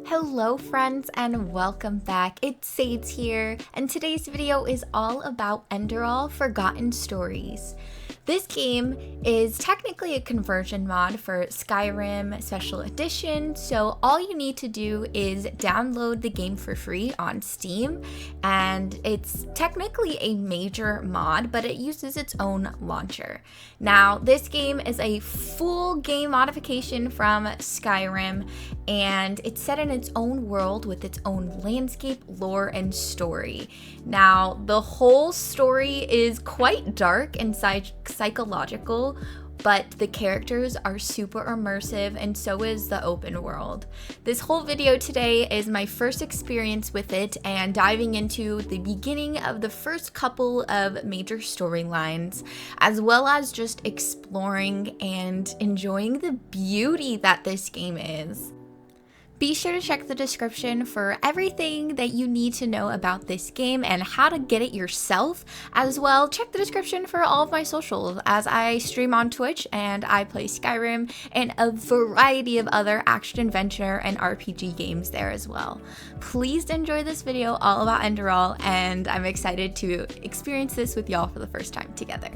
Hello friends and welcome back. It's Sades here, and today's video is all about Enderal Forgotten Stories. This game is technically a conversion mod for Skyrim Special Edition, so all you need to do is download the game for free on Steam, and it's technically a major mod, but it uses its own launcher. Now, this game is a full game modification from Skyrim, and it's set in its own world with its own landscape, lore, and story. Now, the whole story is quite dark and psychological, but the characters are super immersive, and so is the open world. This whole video today is my first experience with it and diving into the beginning of the first couple of major storylines, as well as just exploring and enjoying the beauty that this game is. Be sure to check the description for everything that you need to know about this game and how to get it yourself. As well, check the description for all of my socials, as I stream on Twitch and I play Skyrim and a variety of other action-adventure and RPG games there as well. Please enjoy this video all about Enderal, and I'm excited to experience this with y'all for the first time together.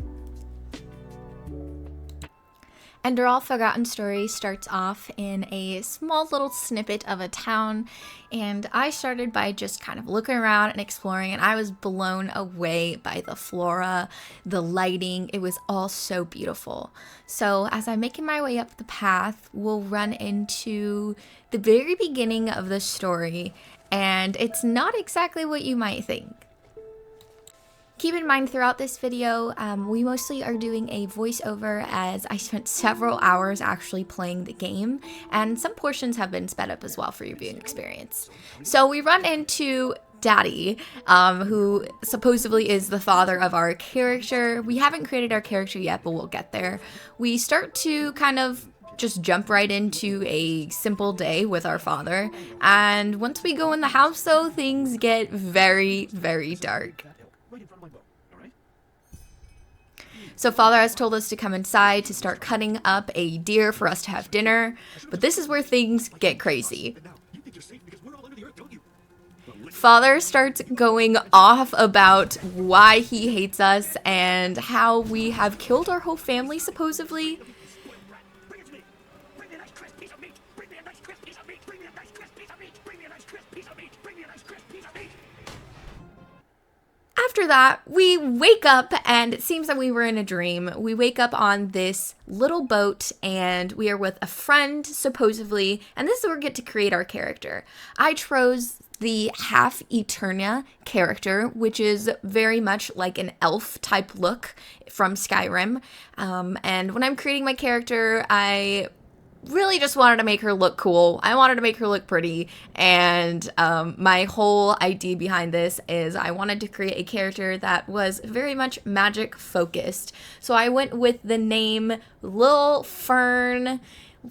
Enderal Forgotten Stories starts off in a small little snippet of a town, and I started by just kind of looking around and exploring, and I was blown away by the flora, the lighting. It was all so beautiful. So as I'm making my way up the path, we'll run into the very beginning of the story, and it's not exactly what you might think. Keep in mind throughout this video, we mostly are doing a voiceover, as I spent several hours actually playing the game, and some portions have been sped up as well for your viewing experience. So we run into Daddy, who supposedly is the father of our character. We haven't created our character yet, but we'll get there. We start to kind of just jump right into a simple day with our father, and once we go in the house though, things get very, very dark. So father has told us to come inside to start cutting up a deer for us to have dinner, but this is where things get crazy. Father starts going off about why he hates us and how we have killed our whole family, supposedly. After that, we wake up, and it seems that we were in a dream. We wake up on this little boat, and we are with a friend, supposedly, and this is where we get to create our character. I chose the Half Eternia character, which is very much like an elf type look from Skyrim. And when I'm creating my character, I really just wanted to make her look cool. I wanted to make her look pretty, and my whole idea behind this is I wanted to create a character that was very much magic focused. So I went with the name Lil Fern.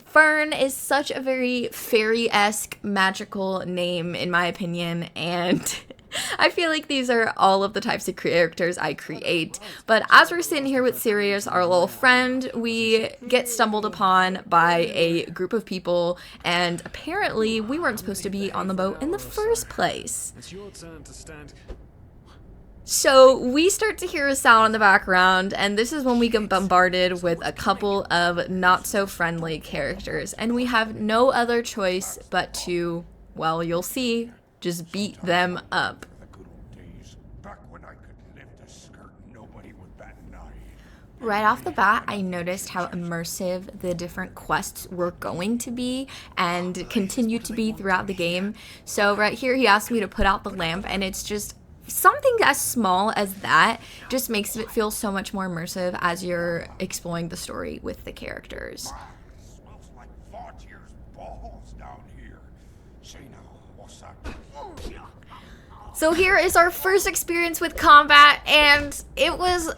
Fern is such a very fairy-esque magical name in my opinion, and I feel like these are all of the types of characters I create. But as we're sitting here with Sirius, our little friend, we get stumbled upon by a group of people, and apparently we weren't supposed to be on the boat in the first place. It's your turn to stand. So we start to hear a sound in the background, and this is when we get bombarded with a couple of not so friendly characters, and we have no other choice but to, well, you'll see, just beat them up. Right off the bat, I noticed how immersive the different quests were going to be and continue to be throughout the game. So right here, he asked me to put out the lamp, and it's just something as small as that just makes it feel so much more immersive as you're exploring the story with the characters. So here is our first experience with combat, and it was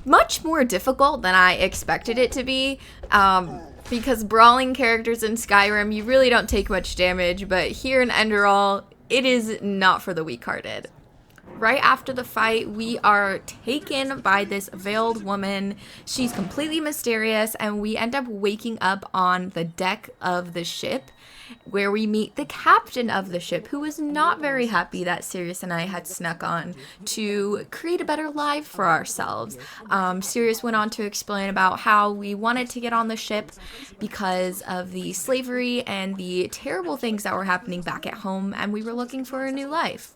much more difficult than I expected it to be, because brawling characters in Skyrim, you really don't take much damage, but here in Enderal, it is not for the weak-hearted. right after the fight, we are taken by this veiled woman. She's completely mysterious, and we end up waking up on the deck of the ship, where we meet the captain of the ship, who was not very happy that Sirius and I had snuck on to create a better life for ourselves. Sirius went on to explain about how we wanted to get on the ship because of the slavery and the terrible things that were happening back at home, and we were looking for a new life.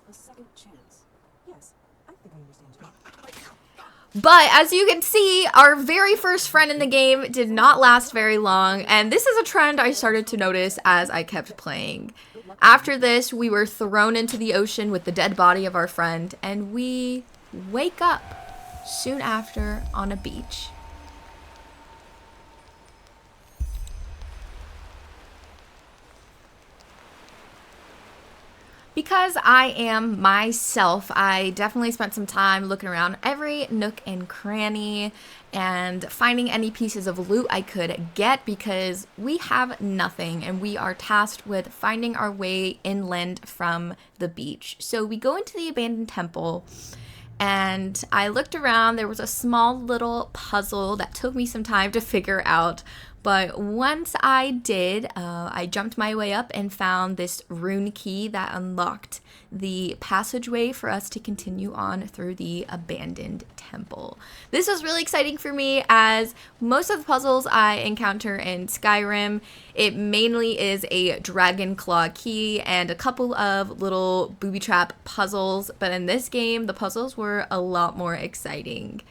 But as you can see, our very first friend in the game did not last very long, and this is a trend I started to notice as I kept playing. After this, we were thrown into the ocean with the dead body of our friend, and we wake up soon after on a beach. Because I am myself, I definitely spent some time looking around every nook and cranny and finding any pieces of loot I could get, because we have nothing and we are tasked with finding our way inland from the beach. So we go into the abandoned temple, and I looked around. There was a small little puzzle that took me some time to figure out. But once I did, I jumped my way up and found this rune key that unlocked the passageway for us to continue on through the abandoned temple. This was really exciting for me, as most of the puzzles I encounter in Skyrim, it mainly is a dragon claw key and a couple of little booby trap puzzles. But in this game, the puzzles were a lot more exciting.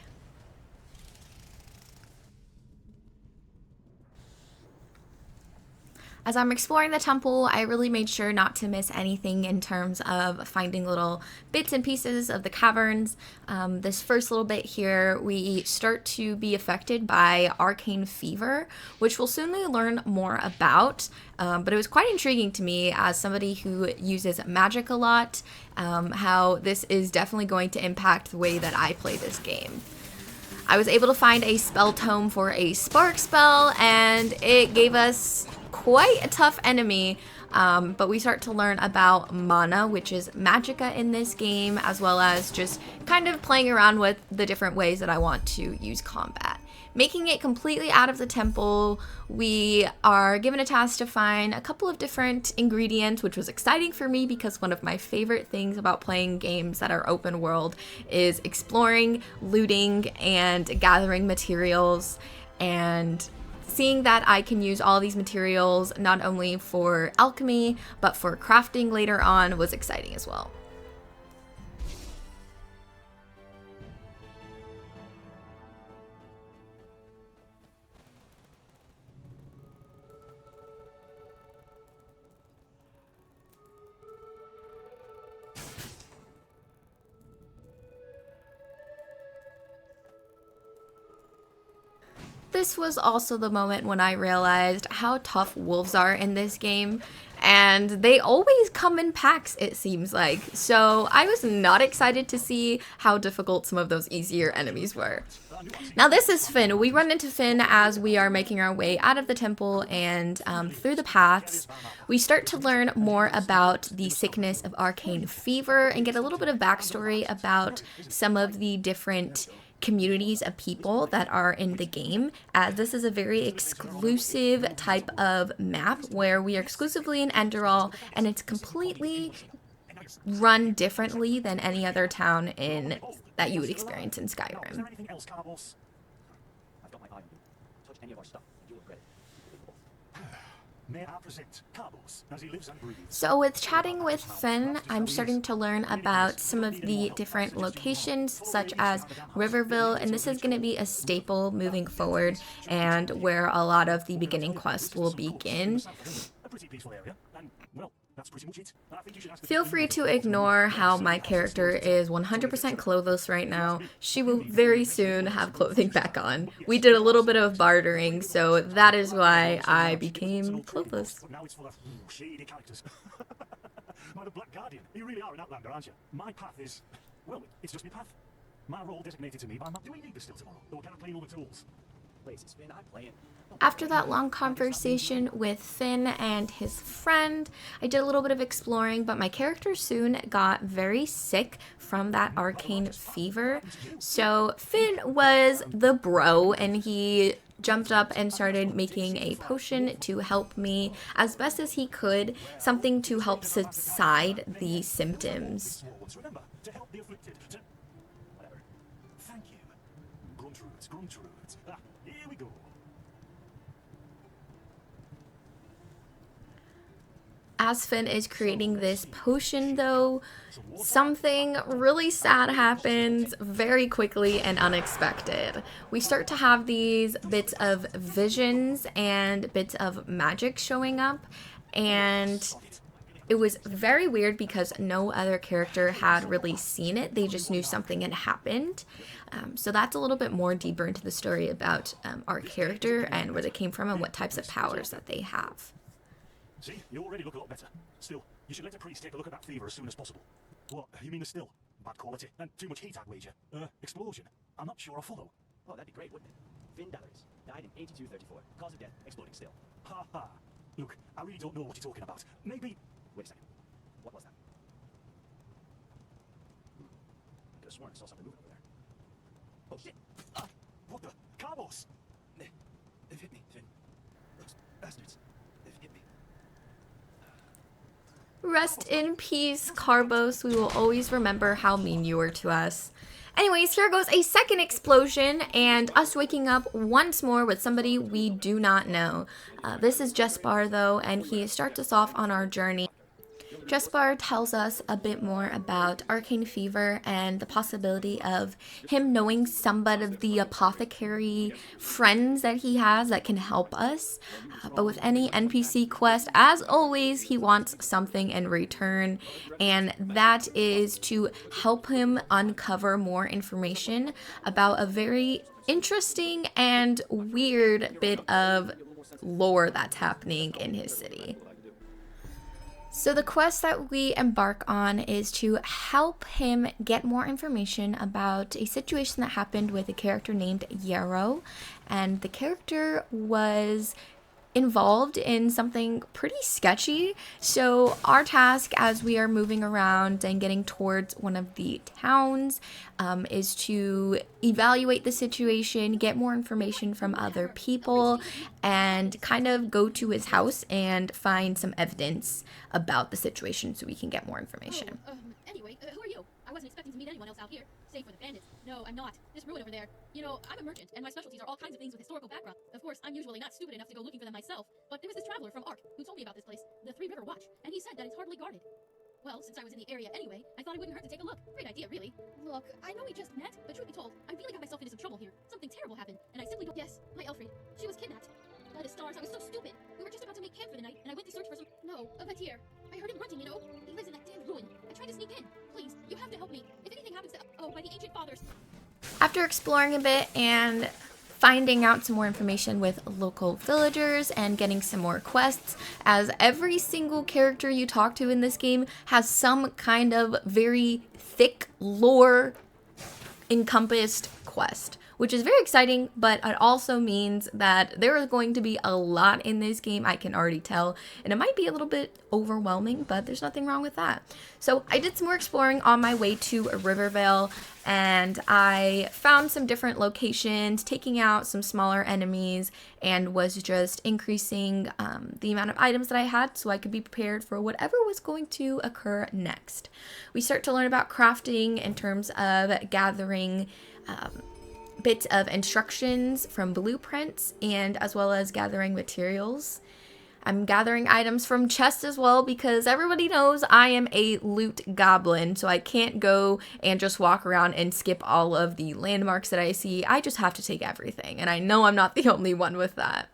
As I'm exploring the temple, I really made sure not to miss anything in terms of finding little bits and pieces of the caverns. This first little bit here, we start to be affected by arcane fever, which we'll soon learn more about. But it was quite intriguing to me as somebody who uses magic a lot, how this is definitely going to impact the way that I play this game. I was able to find a spell tome for a spark spell, and it gave us quite a tough enemy, but we start to learn about mana, which is magicka in this game, as well as just kind of playing around with the different ways that I want to use combat. Making it completely out of the temple, we are given a task to find a couple of different ingredients, which was exciting for me because one of my favorite things about playing games that are open world is exploring, looting, and gathering materials, and seeing that I can use all these materials not only for alchemy but for crafting later on was exciting as well. This was also the moment when I realized how tough wolves are in this game, and they always come in packs, it seems like. So I was not excited to see how difficult some of those easier enemies were. Now this is Finn. We run into Finn as we are making our way out of the temple and through the paths. We start to learn more about the sickness of arcane fever and get a little bit of backstory about some of the different communities of people that are in the game, as this is a very exclusive type of map where we are exclusively in Enderal, and it's completely run differently than any other town in that you would experience in Skyrim. So with chatting with Finn, I'm starting to learn about some of the different locations, such as Riverville, and this is going to be a staple moving forward and where a lot of the beginning quest will begin. Feel free to ignore how my character is 100% clothless right now. She will very soon have clothing back on. We did a little bit of bartering, so that is why I became clothless. Now it's full of shady characters. My Black Guardian, you really are an outlander, aren't you? My path is, well, it's just my path. My role designated to me by my... Do we need this still tomorrow? Or can I clean all the tools? After that long conversation with Finn and his friend, I did a little bit of exploring, but my character soon got very sick from that arcane fever. So Finn was the bro, and he jumped up and started making a potion to help me as best as he could, something to help subside the symptoms. Remember, to help the afflicted, whatever. Thank you. Gruntroods, gruntroods. Ah, here we go. As Finn is creating this potion, though, something really sad happens very quickly and unexpected. We start to have these bits of visions and bits of magic showing up, and it was very weird because no other character had really seen it. They just knew something had happened. So that's a little bit more deeper into the story about our character and where they came from and what types of powers that they have. See, you already look a lot better. Still, you should let the priest take a look at that fever as soon as possible. What, you mean the still? Bad quality? And too much heat, I'd wager. Explosion? I'm not sure I'll follow. Oh, that'd be great, wouldn't it? Finn Dallars died in 8234. Cause of death, exploding still. Ha ha. Look, I really don't know what you're talking about. Maybe... Wait a second. What was that? Could have sworn I saw something moving over there. Oh, shit! Ah! What the? Carbos! They've hit me, Finn. Those bastards. They've hit me. Rest in peace, Carbos. We will always remember how mean you were to us. Anyways, here goes a second explosion and us waking up once more with somebody we do not know. This is Jespar, though, and he starts us off on our journey. Jespar tells us a bit more about arcane fever and the possibility of him knowing somebody of the apothecary friends that he has that can help us. But with any NPC quest, as always, he wants something in return, and that is to help him uncover more information about a very interesting and weird bit of lore that's happening in his city. So the quest that we embark on is to help him get more information about a situation that happened with a character named Yarrow, and the character was involved in something pretty sketchy. So our task as we are moving around and getting towards one of the towns is to evaluate the situation, get more information from other people, and kind of go to his house and find some evidence about the situation so we can get more information. Anyway, who are you? I wasn't expecting to meet anyone else out here, save for the bandits. No, I'm not. This ruin over there. You know, I'm a merchant, and my specialties are all kinds of things with historical background. Of course, I'm usually not stupid enough to go looking for them myself, but there was this traveler from Ark who told me about this place, the Three River Watch, and he said that it's hardly guarded. Well, since I was in the area anyway, I thought it wouldn't hurt to take a look. Great idea, really. Look, I know we just met, but truth be told, I really got myself into some trouble here. Something terrible happened, and I simply don't— Yes, my Elfried. She was kidnapped. By the stars, I was so stupid. We were just about to make camp for the night, and I went to search for some— No, but here. I heard him grunting, you know? He lives in that damn ruin. I tried to sneak in. Please, you have to help me. If anything happens to— Oh, by the ancient fathers. After exploring a bit and finding out some more information with local villagers and getting some more quests, as every single character you talk to in this game has some kind of very thick lore encompassed quest, which is very exciting, but it also means that there is going to be a lot in this game, I can already tell, and it might be a little bit overwhelming, but there's nothing wrong with that. So I did some more exploring on my way to Rivervale, and I found some different locations, taking out some smaller enemies, and was just increasing the amount of items that I had so I could be prepared for whatever was going to occur next. We start to learn about crafting in terms of gathering bits of instructions from blueprints, and as well as gathering materials. I'm gathering items from chests as well, because everybody knows I am a loot goblin, so I can't go and just walk around and skip all of the landmarks that I see. I just have to take everything, and I know I'm not the only one with that.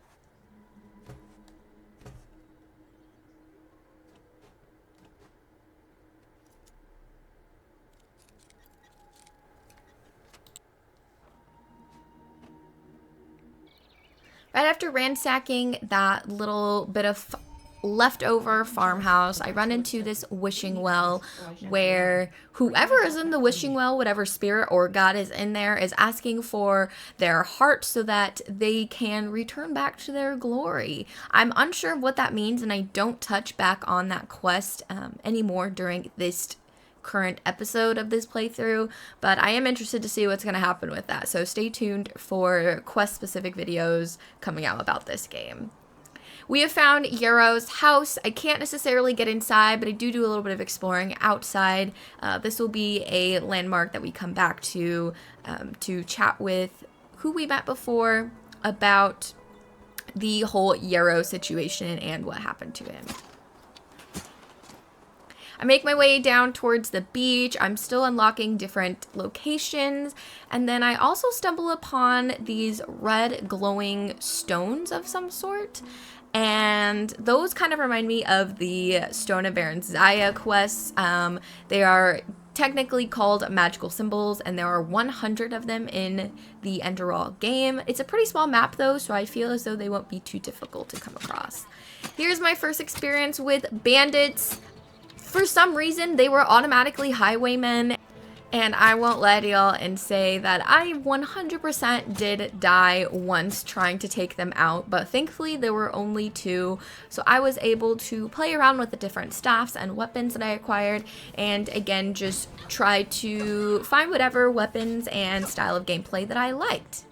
Right after ransacking that little bit of leftover farmhouse. I run into this wishing well where whoever is in the wishing well, whatever spirit or god is in there, is asking for their heart so that they can return back to their glory. I'm unsure of what that means, and I don't touch back on that quest anymore during this current episode of this playthrough, but I am interested to see what's going to happen with that. So stay tuned for quest specific videos coming out about this game. We have found Yarrow's house. I can't necessarily get inside, but I do a little bit of exploring outside. This will be a landmark that we come back to chat with who we met before about the whole Yarrow situation and what happened to him. I make my way down towards the beach. I'm still unlocking different locations. And then I also stumble upon these red glowing stones of some sort. And those kind of remind me of the Stone of Baron Zaya quests. They are technically called magical symbols, and there are 100 of them in the Enderal game. It's a pretty small map though, so I feel as though they won't be too difficult to come across. Here's my first experience with bandits. For some reason, they were automatically highwaymen, and I won't lie to y'all and say that I 100% did die once trying to take them out, but thankfully there were only 2, so I was able to play around with the different staffs and weapons that I acquired, and again, just try to find whatever weapons and style of gameplay that I liked.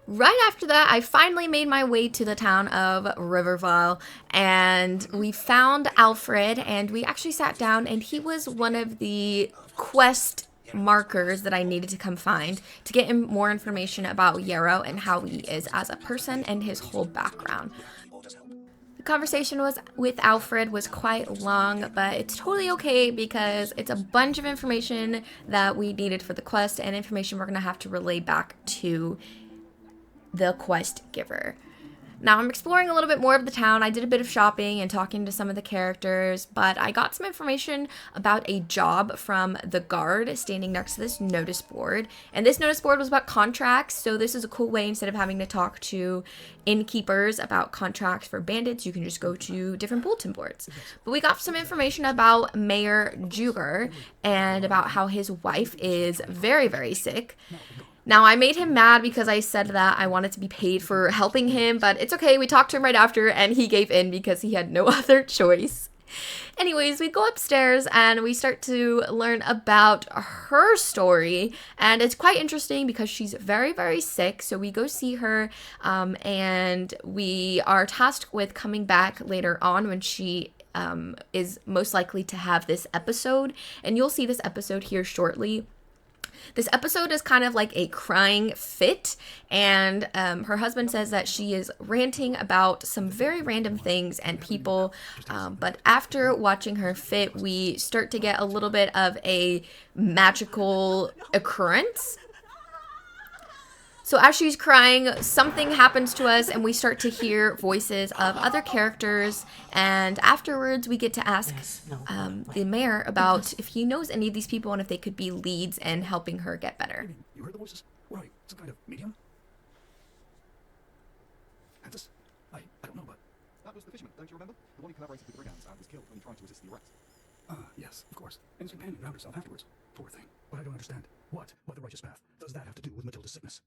Right after that, I finally made my way to the town of Rivervale, and we found Alfred, and we actually sat down, and he was one of the quest markers that I needed to come find to get him more information about Yarrow and how he is as a person and his whole background. The conversation with Alfred was quite long, but it's totally okay because it's a bunch of information that we needed for the quest and information we're going to have to relay back to the quest giver. Now I'm exploring a little bit more of the town. I did a bit of shopping and talking to some of the characters, but I got some information about a job from the guard standing next to this notice board. And this notice board was about contracts, so this is a cool way, instead of having to talk to innkeepers about contracts for bandits, you can just go to different bulletin boards. But we got some information about Mayor Juger and about how his wife is very, very sick. Now, I made him mad because I said that I wanted to be paid for helping him, but it's okay. We talked to him right after, and he gave in because he had no other choice. Anyways, we go upstairs, and we start to learn about her story, and it's quite interesting because she's very, very sick, so we go see her, and we are tasked with coming back later on when she is most likely to have this episode, and you'll see this episode here shortly. This episode is kind of like a crying fit, and her husband says that she is ranting about some very random things and people, but after watching her fit, we start to get a little bit of a magical occurrence. So as she's crying, something happens to us, and we start to hear voices of other characters, and afterwards we get to ask the mayor about if he knows any of these people and if they could be leads in helping her get better. You heard the voices? Right, some kind of medium? This? I don't know, but... That was the fisherman, don't you remember? The one who collaborated with the brigands and was killed when he tried to assist the arrest. Yes, of course. And his companion drowned herself afterwards. Poor thing. But I don't understand. What the righteous path does that have to do with Matilda's sickness?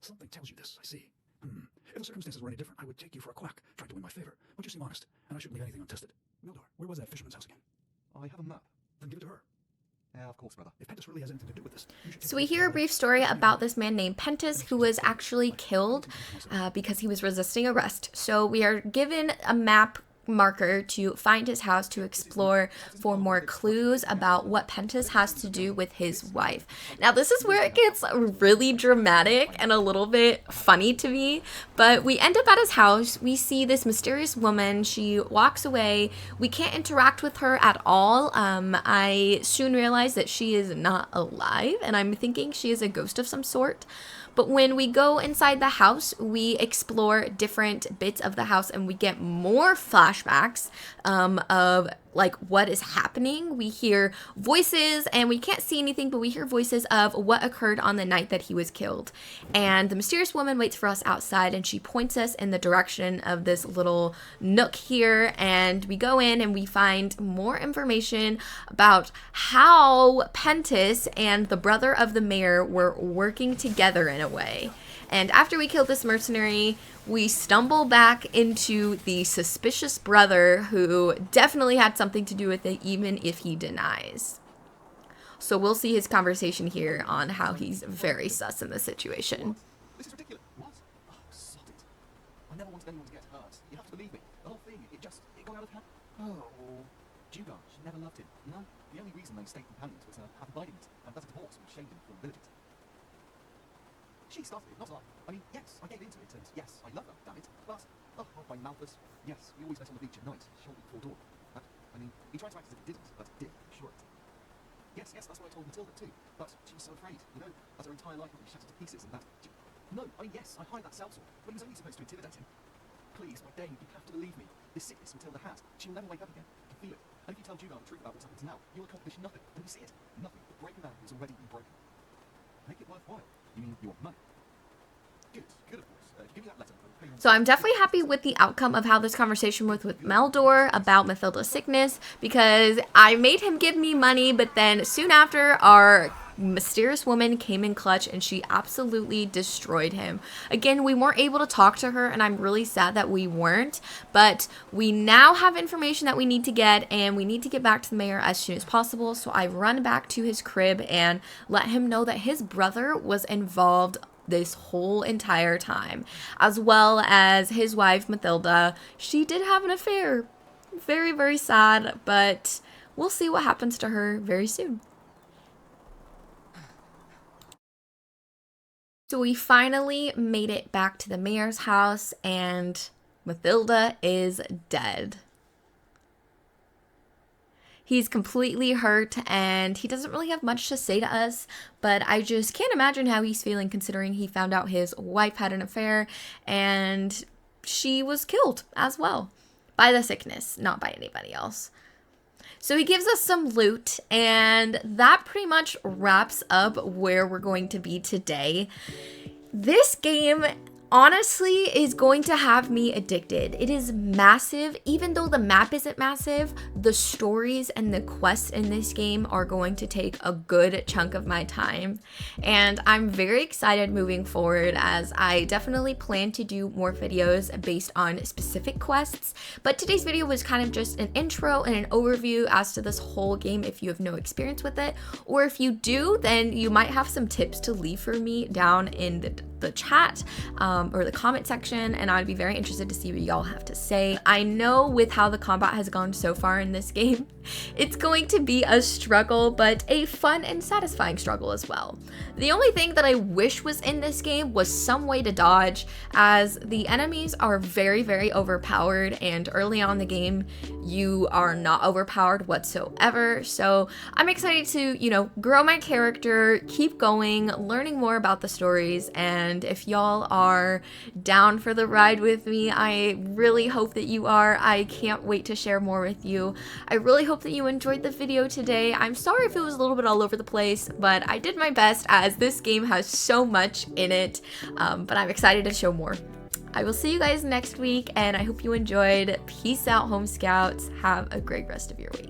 Something tells you this, I see. If the circumstances were any different, I would take you for a quack, trying to win my favor. But you seem honest, and I shouldn't leave anything untested. Mildor, where was that fisherman's house again? I have a map. Then give it to her. Yeah, of course, brother. If Pentus really has anything to do with this, you should take So we hear a brief story about this man named Pentus who was actually killed because he was resisting arrest. So we are given a map marker to find his house to explore for more clues about what Pentus has to do with his wife. Now this is where it gets really dramatic and a little bit funny to me, but we end up at his house. We see this mysterious woman. She walks away. We can't interact with her at all. I soon realize that she is not alive, and I'm thinking she is a ghost of some sort. But when we go inside the house, we explore different bits of the house and we get more flashbacks of like what is happening. We hear voices and we can't see anything, but we hear voices of what occurred on the night that he was killed. And the mysterious woman waits for us outside and she points us in the direction of this little nook here. And we go in and we find more information about how Pentis and the brother of the mayor were working together in a way. And after we kill this mercenary, we stumble back into the suspicious brother who definitely had something to do with it, even if he denies. So we'll see his conversation here on how he's very sus in the situation. This is ridiculous. What? Oh, sod it. I never wanted anyone to get hurt. You have to believe me. The whole thing, it got out of hand. Oh, Jugar, she never loved him. No, the only reason they stayed companions was to have a bite in it, and that a divorce would shame him from the villagers. She started it, not I. I mean, yes, I gave into it, and yes, I love her, damn it. But, oh, my mouthless. Yes, we always met on the beach at night, shortly before dawn. And, I mean, he tried to act as if he didn't, but did, I'm sure it. Yes, that's what I told Matilda too. But she was so afraid, you know, as her entire life would be shattered to pieces and that. No, I mean, yes, I hired that sellsword, but he was only supposed to intimidate him. Please, my Dane, you have to believe me. This sickness Matilda has, she will never wake up again. I can feel it. And if you tell Jugar the truth about what's happened to now, you'll accomplish nothing. And you see it. Nothing but break a man who's already been broken. Make it worthwhile. You mean you want money? Good, of course. Give me that letter. So I'm definitely happy with the outcome of how this conversation was with Meldor about Mathilda's sickness, because I made him give me money, but then soon after our mysterious woman came in clutch and she absolutely destroyed him. Again, we weren't able to talk to her and I'm really sad that we weren't, but we now have information that we need to get and we need to get back to the mayor as soon as possible. So I run back to his crib and let him know that his brother was involved this whole entire time, as well as his wife Mathilda. She did have an affair. Very, very sad, but we'll see what happens to her very soon. So we finally made it back to the mayor's house and Mathilda is dead. He's completely hurt and he doesn't really have much to say to us, but I just can't imagine how he's feeling considering he found out his wife had an affair and she was killed as well by the sickness, not by anybody else. So he gives us some loot and that pretty much wraps up where we're going to be today. This game honestly is going to have me addicted. It is massive. Even though the map isn't massive, the stories and the quests in this game are going to take a good chunk of my time. And I'm very excited moving forward as I definitely plan to do more videos based on specific quests. But today's video was kind of just an intro and an overview as to this whole game if you have no experience with it. Or if you do, then you might have some tips to leave for me down in the chat or the comment section, and I'd be very interested to see what y'all have to say. I know with how the combat has gone so far in this game, it's going to be a struggle, but a fun and satisfying struggle as well. The only thing that I wish was in this game was some way to dodge, as the enemies are very, very overpowered, and early on in the game, you are not overpowered whatsoever. So I'm excited to, you know, grow my character, keep going, learning more about the stories, and if y'all are down for the ride with me, I really hope that you are. I can't wait to share more with you. I really hope that you enjoyed the video today. I'm sorry if it was a little bit all over the place, but I did my best as this game has so much in it, but I'm excited to show more. I will see you guys next week, and I hope you enjoyed. Peace out, Home Scouts. Have a great rest of your week.